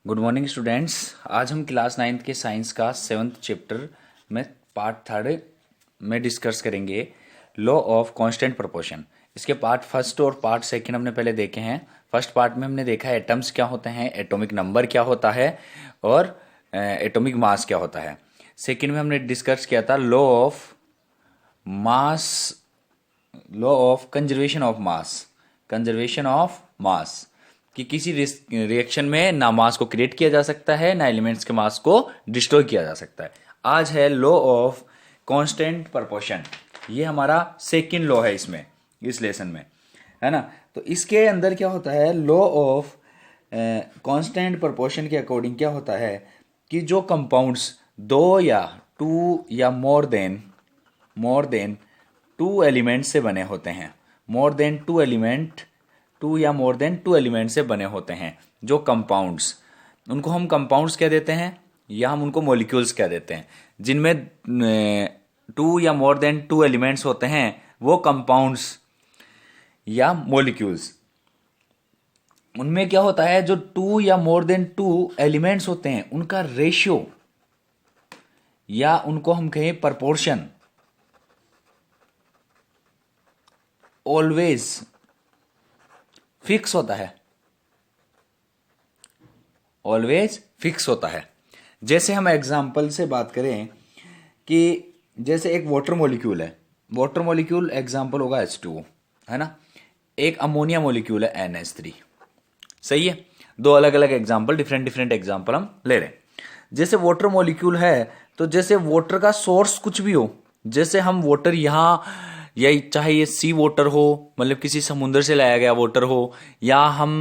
Good morning students. आज हम class 9th के साइंस का 7th चैप्टर में पार्ट 3 में डिस्कस करेंगे लॉ ऑफ कांस्टेंट प्रोपोर्शन। इसके पार्ट फर्स्ट और पार्ट सेकंड हमने पहले देखे हैं। फर्स्ट पार्ट में हमने देखा है एटम्स क्या होते हैं, एटॉमिक नंबर क्या होता है और एटॉमिक मास क्या होता है। सेकंड में हमने डिस्कस किया था law of mass, law of conservation of mass कि किसी रिएक्शन में ना मास को क्रिएट किया जा सकता है ना एलिमेंट्स के मास को डिस्ट्रॉय किया जा सकता है। आज है लॉ ऑफ कांस्टेंट प्रोपोर्शन। ये हमारा सेकंड लॉ है इसमें, इस लेसन में, है ना। तो इसके अंदर क्या होता है, लॉ ऑफ कांस्टेंट प्रोपोर्शन के अकॉर्डिंग क्या होता है कि जो कंपाउंड्स दो या टू या मोर देन टू एलिमेंट से बने होते हैं, टू या मोर देन टू एलिमेंट से बने होते हैं, जो कंपाउंड्स, उनको हम कंपाउंड्स कह देते हैं या हम उनको मॉलिक्यूल्स कह देते हैं। जिनमें टू या मोर देन टू एलिमेंट्स होते हैं वो कंपाउंड्स या मॉलिक्यूल्स। उनमें क्या होता है, जो टू या मोर देन टू एलिमेंट्स होते हैं उनका रेशियो या उनको हम कहें प्रपोर्शन ऑलवेज फिक्स होता है, ऑलवेज फिक्स होता है। जैसे हम एग्जाम्पल से बात करें कि जैसे एक वाटर मॉलिक्यूल है, वाटर मॉलिक्यूल एग्जाम्पल होगा H2O, है ना। एक अमोनिया मॉलिक्यूल है NH3। सही है, दो अलग अलग एग्जाम्पल, डिफरेंट एग्जाम्पल हम ले रहे हैं। जैसे वाटर मॉलिक्यूल है तो जैसे वाटर का सोर्स कुछ भी हो, जैसे हम वाटर यहाँ, या चाहे ये सी वाटर हो, मतलब किसी समुद्र से लाया गया वाटर हो, या हम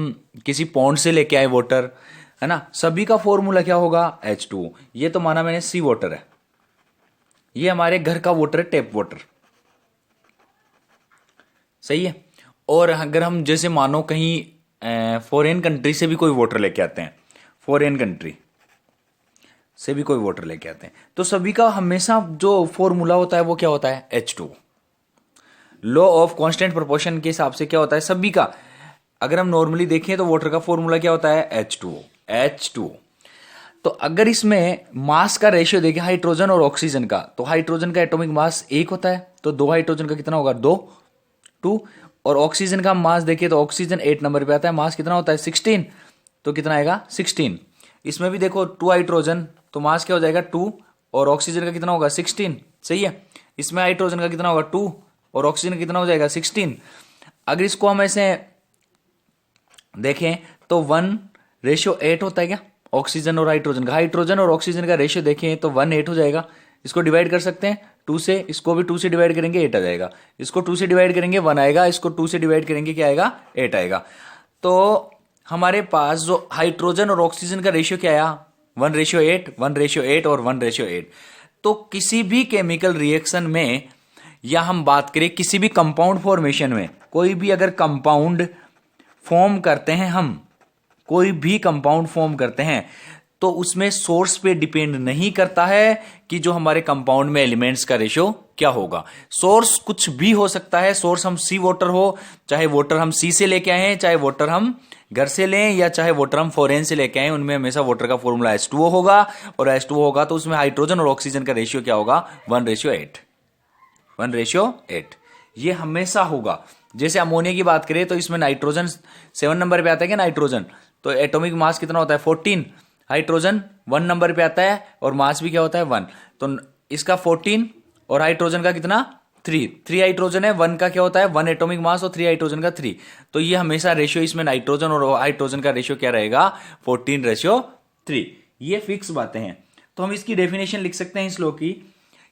किसी पॉन्ड से लेके आए वाटर, है ना, सभी का फॉर्मूला क्या होगा, H2O। ये तो माना मैंने सी वाटर है, ये हमारे घर का वाटर है, टैप वाटर। सही है। और अगर हम जैसे मानो कहीं फॉरेन कंट्री से भी कोई वाटर लेके आते हैं, फॉरेन कंट्री से भी कोई वाटर लेके आते हैं, तो सभी का हमेशा जो फॉर्मूला होता है वो क्या होता है, H2O। Law of constant proportion के हिसाब से क्या होता है सभी का, अगर हम नॉर्मली देखें तो वाटर का फॉर्मूला क्या होता है, H2O। तो अगर इसमें मास का रेशियो देखें हाइड्रोजन और ऑक्सीजन का, तो हाइड्रोजन का एटॉमिक मास 1 होता है, तो 2 हाइड्रोजन का कितना होगा, 2। और ऑक्सीजन का मास देखिए तो ऑक्सीजन 8 नंबर पे आता है, मास कितना होता है, 16। तो कितना आएगा, 16। इसमें भी देखो 2 हाइड्रोजन, तो मास क्या हो जाएगा, 2, और ऑक्सीजन का कितना होगा, 16। सही है। इसमें हाइड्रोजन का कितना होगा, 2, और ऑक्सीजन कितना हो जाएगा, 16। अगर इसको हम ऐसे देखें तो 1:8 होता है क्या, ऑक्सीजन और हाइड्रोजन का। हाइड्रोजन और ऑक्सीजन का रेशियो देखें तो 1:8 हो जाएगा। इसको डिवाइड कर सकते हैं 2 से, इसको भी 2 से डिवाइड करेंगे 8 आ जाएगा, इसको 2 से डिवाइड करेंगे 1 आएगा, इसको 2 से डिवाइड करेंगे क्या आएगा, 8 आएगा। तो हमारे पास जो हाइड्रोजन और ऑक्सीजन का रेशियो क्या आया, 1:8, 1:8 और 1:8। तो किसी भी केमिकल रिएक्शन में, या हम बात करें किसी भी कंपाउंड फॉर्मेशन में, कोई भी अगर कंपाउंड फॉर्म करते हैं हम, कोई भी कंपाउंड फॉर्म करते हैं, तो उसमें सोर्स पे डिपेंड नहीं करता है कि जो हमारे कंपाउंड में एलिमेंट्स का रेशियो क्या होगा। सोर्स कुछ भी हो सकता है, सोर्स हम सी वाटर हो, चाहे वाटर हम सी से लेके आए हैं, चाहे वाटर हम घर से लें, या चाहे वाटर हम फॉरेन से लेके आए, उनमें हमेशा वाटर का फॉर्मूला H2O होगा, और H2O होगा तो उसमें हाइड्रोजन और ऑक्सीजन का रेशियो क्या होगा, 1:8, 1:8। ये हमेशा होगा। जैसे अमोनिया की बात करें तो इसमें नाइट्रोजन 7 नंबर पे आता है क्या, नाइट्रोजन, तो एटॉमिक मास कितना होता है, 14। हाइड्रोजन 1 नंबर पे आता है और मास भी क्या होता है, 1। तो इसका 14 और हाइड्रोजन का कितना, 3 हाइड्रोजन है, 1 का क्या होता है, 1 एटॉमिक मास, और 3 हाइड्रोजन का 3। तो ये हमेशा रेशियो इसमें नाइट्रोजन और हाइड्रोजन का रेशियो क्या रहेगा, 14:3। ये फिक्स बातें हैं। तो हम इसकी डेफिनेशन लिख सकते हैं इस लॉ की,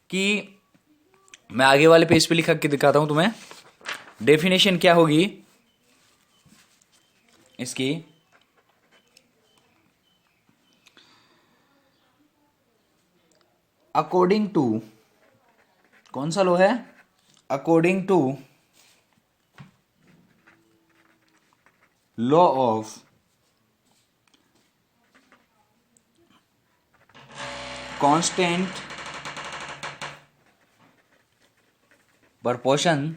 कि मैं आगे वाले पेज पे लिखा के दिखाता हूं तुम्हें। डेफिनेशन क्या होगी इसकी, अकॉर्डिंग टू, कौन सा लॉ है, according to law of constant proportion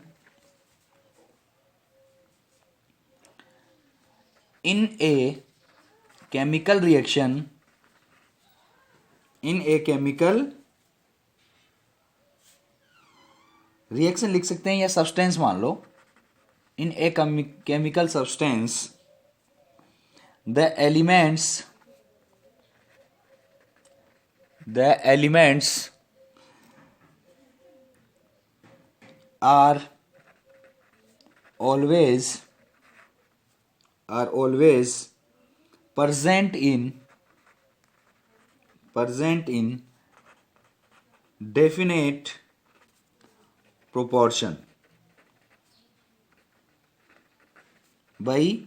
in a chemical reaction, in a chemical reaction लिख सकते हैं या सब्सटेंस मान लो, in a chemical substance the elements are always present in definite proportion. भाई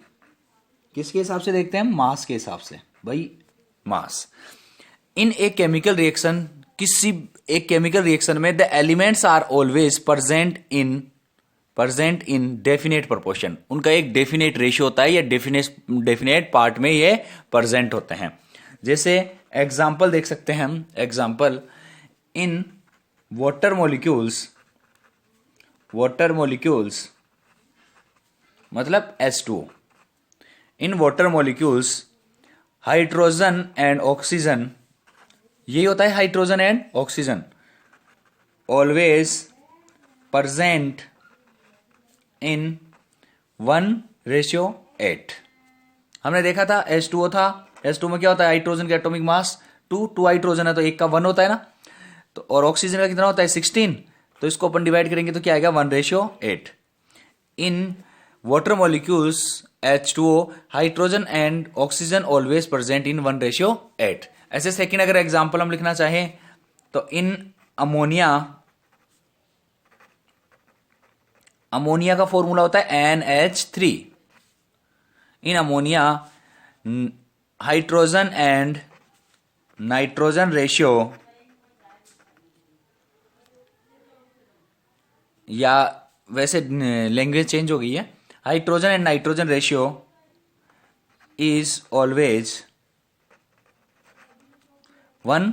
किसके हिसाब से देखते हैं? मास के हिसाब से। भाई मास। इन एक केमिकल रिएक्शन, किसी एक केमिकल रिएक्शन में the elements are always present in definite proportion. उनका एक डेफिनेट रेशियो होता है या डेफिनेट पार्ट में ये प्रेजेंट होते हैं। जैसे एग्जांपल देख सकते हैं हम। एग्जांपल इन वाटर मॉलिक्यूल्स मतलब H2O। In water molecules hydrogen and oxygen, यही होता है hydrogen and oxygen, always present इन 1:8। हमने देखा था H2O था, H2O में क्या होता है? हाइड्रोजन का एटॉमिक मास 2 हाइड्रोजन है तो एक का 1 होता है ना, तो और ऑक्सीजन का कितना होता है? 16। तो इसको अपन डिवाइड करेंगे तो क्या आएगा? 1:8। In water molecules H2O hydrogen and oxygen always present इन 1:8। ऐसे सेकंड अगर एग्जांपल हम लिखना चाहें तो इन अमोनिया का फॉर्मूला होता है NH3। In ammonia hydrogen and nitrogen ratio, या वैसे लैंग्वेज चेंज हो गई है, hydrogen and nitrogen ratio is always 1,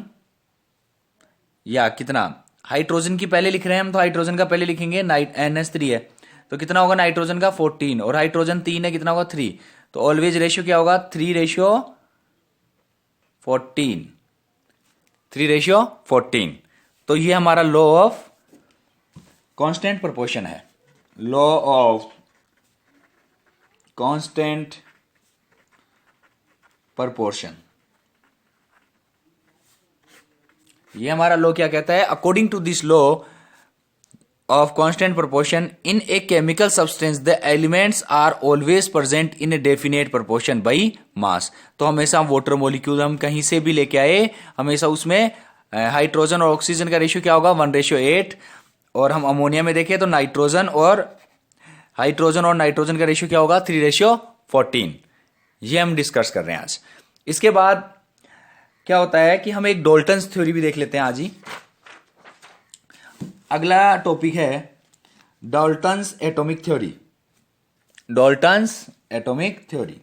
या कितना? हाइड्रोजन की पहले लिख रहे हैं हम तो हाइड्रोजन का पहले लिखेंगे, NH3 है तो कितना होगा नाइट्रोजन का? 14, और हाइड्रोजन 3 है, कितना होगा? 3। तो ऑलवेज रेशियो क्या होगा? 3:14। 3:14। तो ये हमारा लॉ ऑफ कांस्टेंट प्रोपोर्शन है। लॉ ऑफ कांस्टेंट प्रोपोर्शन, ये हमारा लॉ क्या कहता है? According to this law of constant proportion in a chemical substance the elements are always present in a definite proportion by mass. तो हमेशा water molecule हम कहीं से भी लेके आए, हमेशा उसमें हाइड्रोजन और ऑक्सीजन का रेशियो क्या होगा? 1:8। और हम अमोनिया में देखें तो हाइड्रोजन और नाइट्रोजन का रेशियो क्या होगा? 3:14। ये हम डिस्कस कर रहे हैं आज। इसके बाद क्या होता है कि हम एक डाल्टन्स थ्योरी भी देख लेते हैं आज ही। अगला टॉपिक है Dalton's atomic theory. Dalton's atomic theory,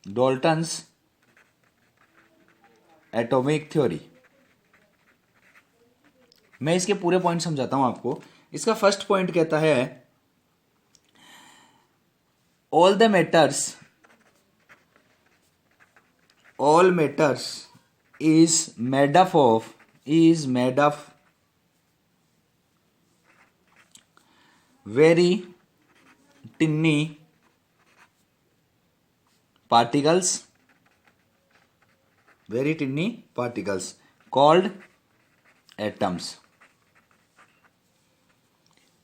Dalton's atomic theory. मैं इसके पूरे पॉइंट समझाता हूं आपको। इसका फर्स्ट पॉइंट कहता है all matters is made up very tiny particles called atoms,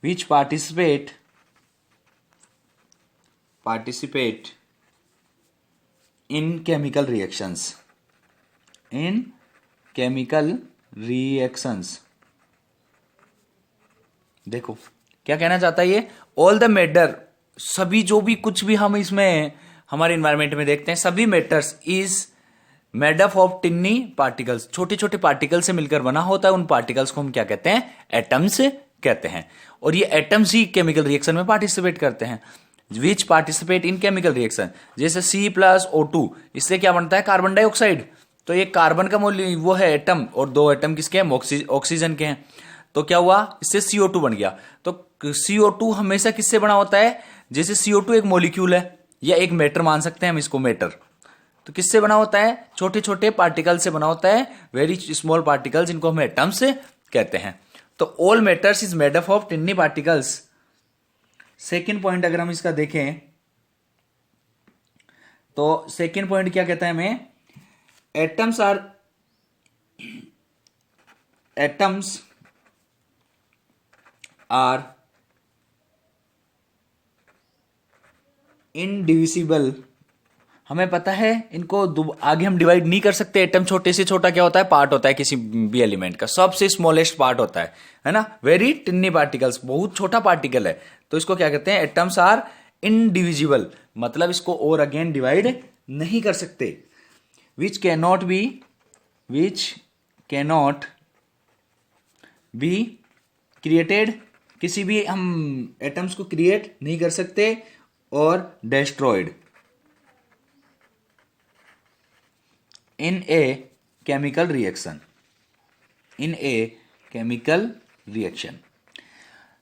which participate in chemical reactions. देखो क्या कहना चाहता है ये? ऑल द मैटर, सभी जो भी कुछ भी हम इसमें हमारे इन्वायरमेंट में देखते हैं, सभी matters is made up of Tinni particles, छोटे छोटे पार्टिकल से मिलकर बना होता है। उन पार्टिकल्स को हम क्या कहते हैं? एटम्स कहते हैं। और ये एटम्स ही केमिकल रिएक्शन में पार्टिसिपेट करते हैं। विच पार्टिसिपेट इन केमिकल रिएक्शन, जैसे C+O2, इससे क्या बनता है? Carbon dioxide. तो ये कार्बन का वो है एटम, और 2 एटम किसके हैं? ऑक्सीजन के हैं। तो क्या हुआ? इससे CO2 बन गया। तो CO2 हमेशा किससे बना होता है? जैसे CO2 एक मॉलिक्यूल है, या एक मैटर मान सकते हैं हम इसको मैटर। तो किससे बना होता है? छोटे छोटे पार्टिकल से बना होता है, वेरी स्मॉल पार्टिकल्स, इनको हम एटम्स कहते हैं। तो all matters is made up of टिनी particles. Second point अगर हम इसका देखें तो सेकेंड पॉइंट क्या कहता है हमें? Atoms are indivisible. हमें पता है इनको आगे हम डिवाइड नहीं कर सकते। एटम छोटे से छोटा क्या होता है? पार्ट होता है किसी भी एलिमेंट का, सबसे स्मॉलेस्ट पार्ट होता है ना, वेरी टिन्नी पार्टिकल्स, बहुत छोटा पार्टिकल है। तो इसको क्या कहते हैं? एटम्स आर इनडिविजिबल, मतलब इसको और अगेन डिवाइड नहीं कर सकते। विच कैनॉट बी क्रिएटेड, किसी भी हम एटम्स को क्रिएट नहीं कर सकते, और destroyed in a chemical reaction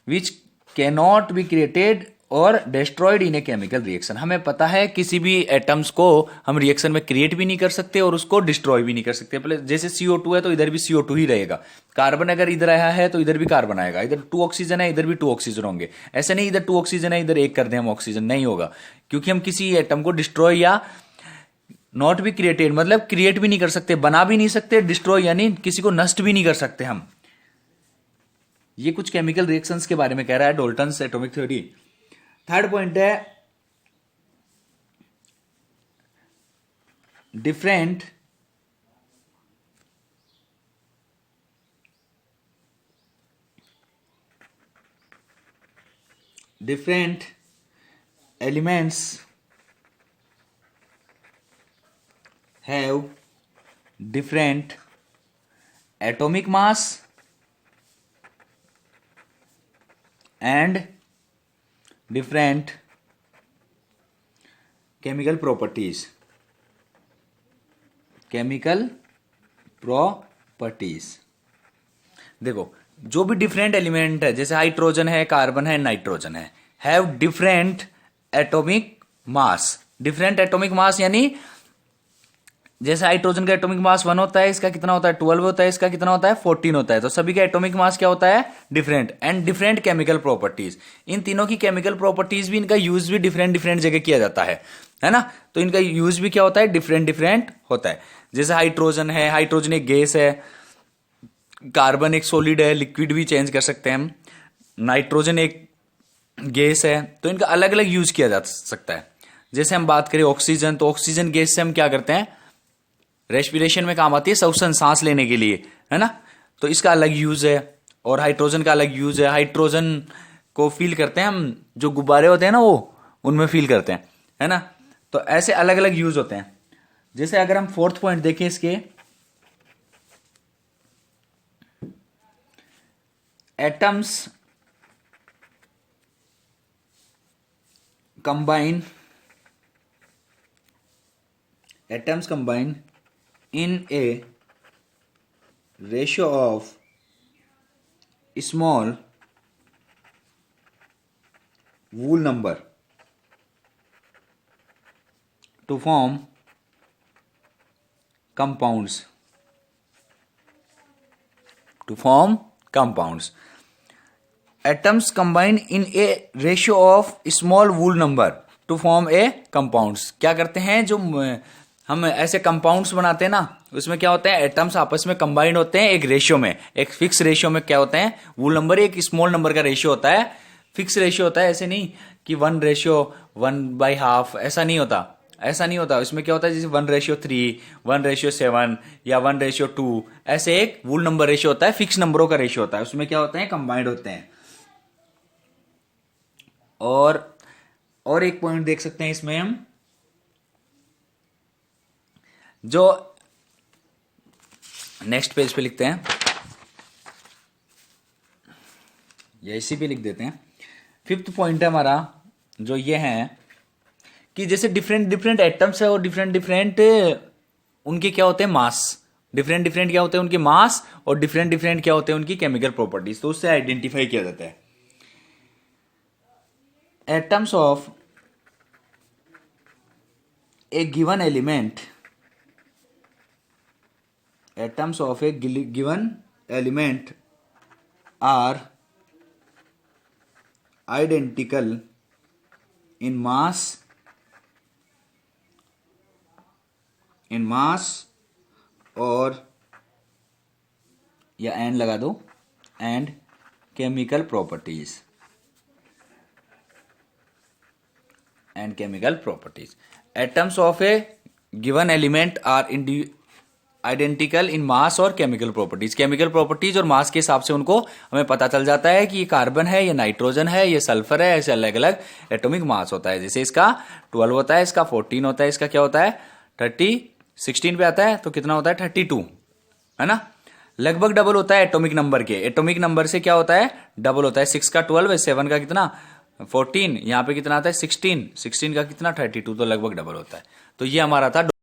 which cannot be created और destroyed in a chemical reaction। हमें पता है किसी भी एटम्स को हम रिएक्शन में क्रिएट भी नहीं कर सकते और उसको डिस्ट्रॉय भी नहीं कर सकते। पहले जैसे CO2 है तो इधर भी CO2 ही रहेगा, कार्बन अगर इधर आया है तो इधर भी कार्बन आएगा, इधर 2 ऑक्सीजन है इधर भी 2 ऑक्सीजन होंगे। ऐसे नहीं इधर 2 ऑक्सीजन है इधर एक कर दें हम ऑक्सीजन, नहीं होगा, क्योंकि हम किसी एटम को डिस्ट्रॉय या नॉट बी क्रिएटेड मतलब क्रिएट भी नहीं कर सकते, बना भी नहीं सकते, डिस्ट्रॉय यानी किसी को नष्ट भी नहीं कर सकते हम। ये कुछ केमिकल रिएक्शंस के बारे में कह रहा है Dalton's atomic theory. Third point है different elements have different atomic mass and different chemical properties। देखो जो भी डिफरेंट एलिमेंट है, जैसे हाइड्रोजन है, कार्बन है, नाइट्रोजन है, have different atomic mass. Different atomic mass यानी जैसे हाइड्रोजन का एटॉमिक मास 1 होता है, इसका कितना होता है 12 होता है, इसका कितना होता है 14 होता है। तो सभी का एटॉमिक मास क्या होता है? Different. And different chemical properties, इन तीनों की केमिकल प्रॉपर्टीज भी, इनका यूज भी डिफरेंट जगह किया जाता है ना। तो इनका यूज भी क्या होता है? डिफरेंट होता है। जैसे हाइड्रोजन है, हाइड्रोजन एक गैस है, कार्बन एक सॉलिड है, लिक्विड भी चेंज कर सकते हैं हम, नाइट्रोजन एक गैस है, तो इनका अलग अलग यूज किया जा सकता है। जैसे हम बात करें ऑक्सीजन, तो ऑक्सीजन गैस से हम क्या करते हैं? रेस्पिरेशन में काम आती है, श्वसन सांस लेने के लिए, है ना। तो इसका अलग यूज है, और हाइड्रोजन का अलग यूज है। हाइड्रोजन को फील करते हैं हम, जो गुब्बारे होते हैं ना वो, उनमें फील करते हैं, है ना। तो ऐसे अलग अलग यूज होते हैं। जैसे अगर हम फोर्थ पॉइंट देखें इसके, atoms combine in a ratio of small whole number to form compounds. Atoms combine in a ratio of small whole number to form a compounds। क्या करते हैं? जो हम ऐसे कंपाउंड्स बनाते हैं ना, उसमें क्या होते हैं? एटम्स आपस में कंबाइंड होते हैं एक रेशियो में, एक फिक्स रेशियो में। क्या होते हैं? वूल नंबर एक स्मॉल नंबर का रेशियो होता है, फिक्स रेशियो होता है। ऐसे नहीं कि 1:1/2, ऐसा नहीं होता। इसमें क्या होता है? जैसे 1:3, 1:7 या 1:2, ऐसे एक वूल नंबर रेशियो होता है, फिक्स नंबरों का रेशियो होता है। उसमें क्या होते हैं? कंबाइंड होते हैं। और एक पॉइंट देख सकते हैं इसमें हम, जो नेक्स्ट पेज पे लिखते हैं या इसी पे लिख देते हैं। फिफ्थ पॉइंट है हमारा, जो ये है कि जैसे डिफरेंट एटम्स है और डिफरेंट उनके क्या होते हैं? मास। डिफरेंट क्या होते हैं उनके मास, और डिफरेंट क्या होते हैं उनकी केमिकल प्रॉपर्टीज। तो उससे आइडेंटिफाई किया जाता है। Atoms of a given element, atoms of a given element are identical in mass और या एंड लगा दो and chemical properties atoms of a given element are identical in mass और केमिकल प्रॉपर्टीज और मास के हिसाब से उनको हमें पता चल जाता है कि ये कार्बन है, ये नाइट्रोजन है, ये सल्फर है, ऐसे अलग अलग एटॉमिक मास होता है। जैसे इसका 12 होता है, इसका 14 होता है, इसका क्या होता है 16 पे आता है तो कितना होता है 32, है ना। लगभग डबल होता है एटॉमिक नंबर के, एटॉमिक नंबर से क्या होता है डबल होता है। 6 का 12 है, 7 का कितना 14, यहाँ पे कितना आता है 16 का कितना 32, तो लगभग डबल होता है। तो ये हमारा था